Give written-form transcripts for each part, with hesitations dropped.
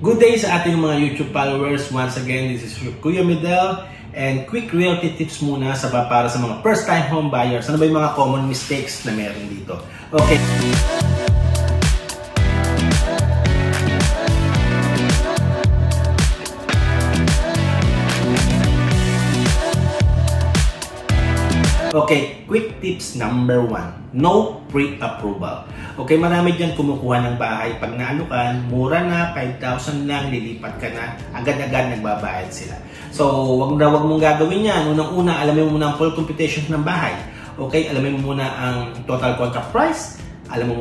Good day sa ating mga YouTube followers. Once again, this is your Kuya Medel. And quick realty tips muna para sa mga first time home buyers. Ano ba yung mga common mistakes na meron dito? Okay. Okay, quick tips number 1. No pre-approval. Okay, marami dyan kumukuha ng bahay. Pag naalukan, mura na, 5,000 lang, lilipat ka na, agad-agad nagbabayad sila. So, wag mong gagawin yan. Unang-una, alamin mo muna ang full computation ng bahay. Okay, alamin mo muna ang total contract price, alamin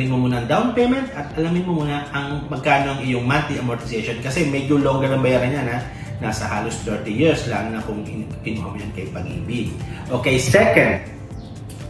mo muna ang down payment, at alamin mo muna ang magkano ang iyong monthly amortization. Kasi medyo longer ang bayaran yan, ha? Nasa halos 30 years, lalo na kung kinuha mo yan kay Pag-ibig. Okay, second,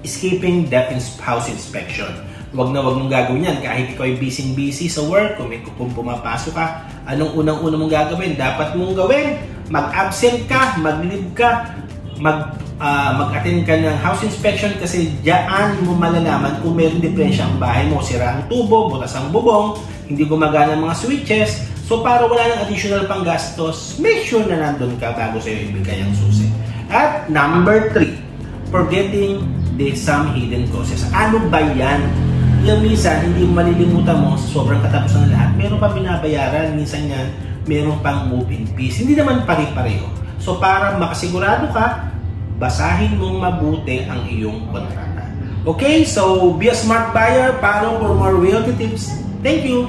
skipping the house inspection. Wag mong gagawin yan. Kahit ikaw ay busy sa work, kung pumapasok ka, anong unang-una mong gagawin? Dapat mong gawin, mag-absent ka, mag-leave ka, mag-attend ka ng house inspection kasi diyan mo malalaman kung meron diferensya ang bahay mo. Sira ang tubo, butas ang bubong, hindi gumagana ang mga switches. So para wala ng additional pang gastos, make sure na nandun ka bago sa'yo ibigay ang susi. At number 3, forgetting some hidden costs. Ano ba yan? Yung minsan, hindi mo malilimutan mo sa sobrang katapusan ng lahat. Meron pa binabayaran, minsan yan, meron pang move-in fees. Hindi naman pare-pareho. So para makasigurado ka, basahin mong mabuti ang iyong kontrata. Okay, so be a smart buyer. Follow for more realty tips. Thank you!